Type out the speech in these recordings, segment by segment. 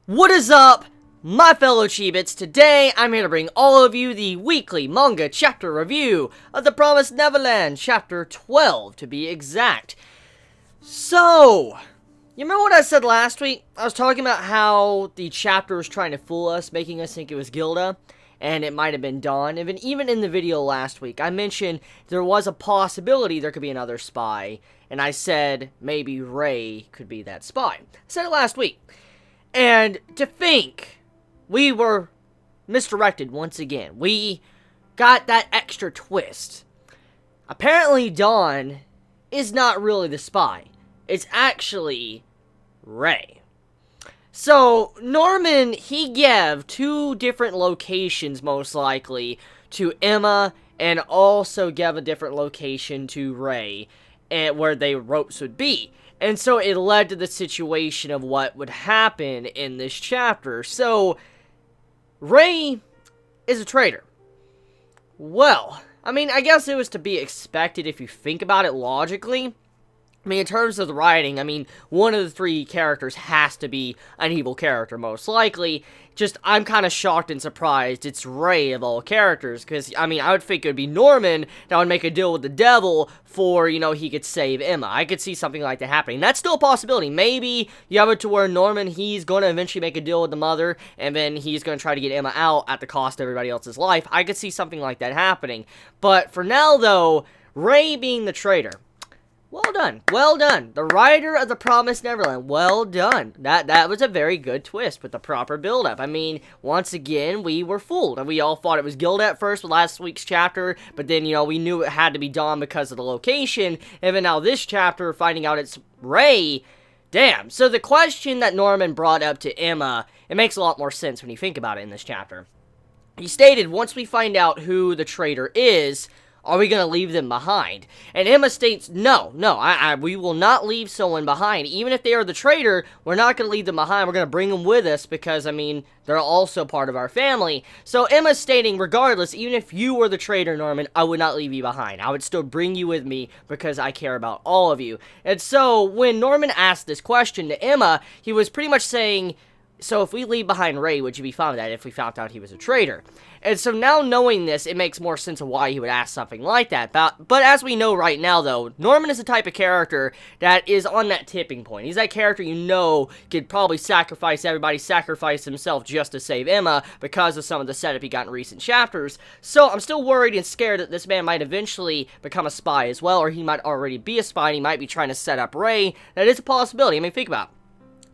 What is up, my fellow Chibits? Today, I'm here to bring all of you the weekly manga chapter review of The Promised Neverland, chapter 12 to be exact. So, you remember what I said last week? I was talking about how the chapter was trying to fool us, making us think it was Gilda, and it might have been Dawn. And even in the video last week, I mentioned there was a possibility there could be another spy, and I said maybe Ray could be that spy. I said it last week. And to think, we were misdirected once again. We got that extra twist. Apparently, Dawn is not really the spy. It's actually Ray. So, Norman, he gave 2 different locations, most likely, to Emma, and also gave a different location to Ray, where their ropes would be. And so it led to the situation of what would happen in this chapter. So, Ray is a traitor. Well, I mean, I guess it was to be expected if you think about it logically. I mean, in terms of the writing, I mean, one of the 3 characters has to be an evil character, most likely. Just, I'm kind of shocked and surprised it's Ray of all characters, because, I mean, I would think it would be Norman that would make a deal with the devil for, you know, he could save Emma. I could see something like that happening. That's still a possibility. Maybe you have it to where Norman, he's going to eventually make a deal with the mother, and then he's going to try to get Emma out at the cost of everybody else's life. I could see something like that happening. But for now, though, Ray being the traitor. Well done. Well done. The writer of The Promised Neverland. Well done. That was a very good twist with the proper build-up. I mean, once again, we were fooled. And we all thought it was Gilda at first with last week's chapter. But then, you know, we knew it had to be Dawn because of the location. And then now this chapter, finding out it's Ray. Damn. So the question that Norman brought up to Emma, it makes a lot more sense when you think about it in this chapter. He stated, once we find out who the traitor is, are we going to leave them behind? And Emma states, no, we will not leave someone behind. Even if they are the traitor, we're not going to leave them behind. We're going to bring them with us because, I mean, they're also part of our family. So Emma's stating, regardless, even if you were the traitor, Norman, I would not leave you behind. I would still bring you with me because I care about all of you. And so when Norman asked this question to Emma, he was pretty much saying, so if we leave behind Ray, would you be fine with that if we found out he was a traitor? And so now knowing this, it makes more sense of why he would ask something like that. But as we know right now, though, Norman is the type of character that is on that tipping point. He's that character you know could probably sacrifice everybody, sacrifice himself just to save Emma because of some of the setup he got in recent chapters. So I'm still worried and scared that this man might eventually become a spy as well, or he might already be a spy and he might be trying to set up Ray. That is a possibility. I mean, think about it.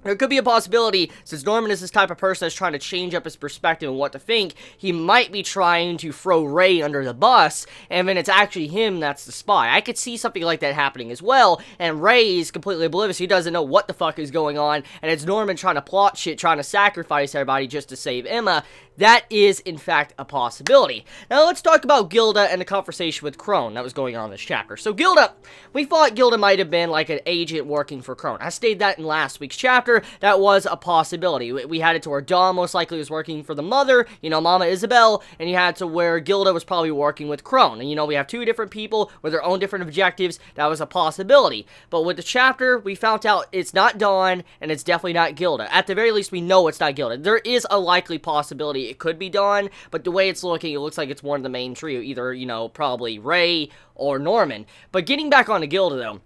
There could be a possibility, since Norman is this type of person that's trying to change up his perspective and what to think, he might be trying to throw Ray under the bus, and then it's actually him that's the spy. I could see something like that happening as well, and Ray is completely oblivious. He doesn't know what the fuck is going on, and it's Norman trying to plot shit, trying to sacrifice everybody just to save Emma. That is, in fact, a possibility. Now, let's talk about Gilda and the conversation with Crone that was going on in this chapter. So, Gilda, we thought Gilda might have been like an agent working for Crone. I stated that in last week's chapter. That was a possibility. We had it to where Dawn most likely was working for the mother, you know, Mama Isabel, and you had to where Gilda was probably working with Crone. And, you know, we have 2 different people with their own different objectives. That was a possibility. But with the chapter, we found out it's not Dawn, and it's definitely not Gilda. At the very least, we know it's not Gilda. There is a likely possibility it could be Dawn, but the way it's looking, it looks like it's one of the main trio, either, you know, probably Ray or Norman. But getting back on to Gilda, though,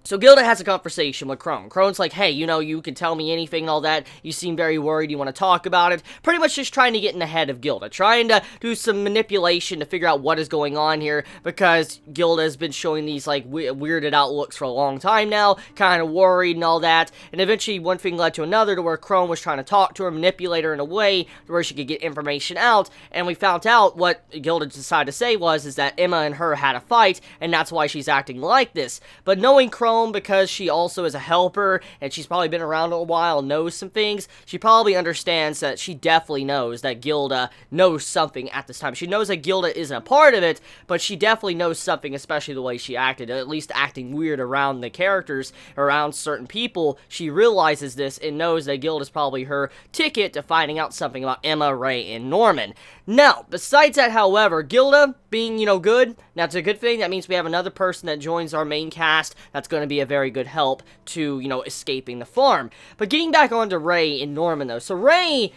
so Gilda has a conversation with Crone. Crone's like, hey, you know, you can tell me anything and all that. You seem very worried. You want to talk about it. Pretty much just trying to get in the head of Gilda. Trying to do some manipulation to figure out what is going on here. Because Gilda has been showing these, like, weirded out looks for a long time now. Kind of worried and all that. And eventually, one thing led to another to where Crone was trying to talk to her, manipulate her in a way to where she could get information out. And we found out what Gilda decided to say is that Emma and her had a fight. And that's why she's acting like this. But knowing Crone, because she also is a helper, and she's probably been around a while, knows some things, she probably understands that she definitely knows that Gilda knows something at this time. She knows that Gilda isn't a part of it, but she definitely knows something, especially the way she acted, at least acting weird around the characters, around certain people. She realizes this and knows that Gilda's probably her ticket to finding out something about Emma, Ray, and Norman. Now, besides that, however, Gilda being, you know, good, that's a good thing. That means we have another person that joins our main cast that's going going to be a very good help to, you know, escaping the farm. But getting back onto Ray and Norman, though. So Ray,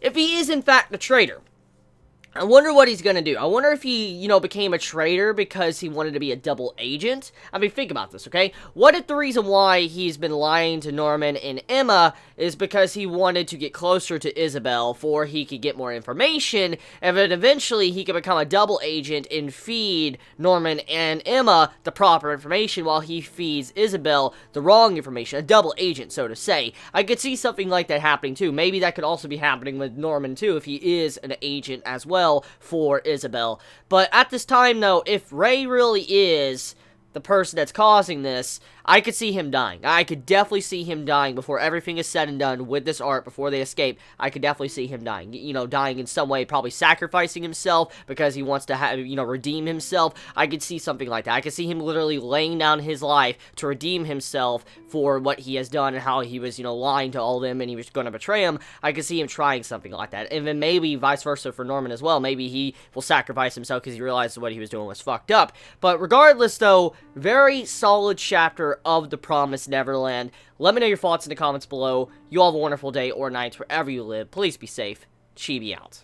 if he is in fact the traitor, I wonder what he's gonna do. I wonder if he, you know, became a traitor because he wanted to be a double agent. I mean, think about this, okay? What if the reason why he's been lying to Norman and Emma is because he wanted to get closer to Isabel for he could get more information, and then eventually he could become a double agent and feed Norman and Emma the proper information while he feeds Isabel the wrong information, a double agent, so to say. I could see something like that happening too. Maybe that could also be happening with Norman too, if he is an agent as well for Isabel. But at this time, though, if Ray really is the person that's causing this, I could see him dying. I could definitely see him dying before everything is said and done with this art, before they escape. I could definitely see him dying. You know, dying in some way, probably sacrificing himself because he wants to have, you know, redeem himself. I could see something like that. I could see him literally laying down his life to redeem himself for what he has done and how he was, you know, lying to all of them and he was going to betray him. I could see him trying something like that. And then maybe vice versa for Norman as well. Maybe he will sacrifice himself because he realized what he was doing was fucked up. But regardless, though, very solid chapter of The Promised Neverland. Let me know your thoughts in the comments below. You all have a wonderful day or night wherever you live. Please be safe. Chibi out.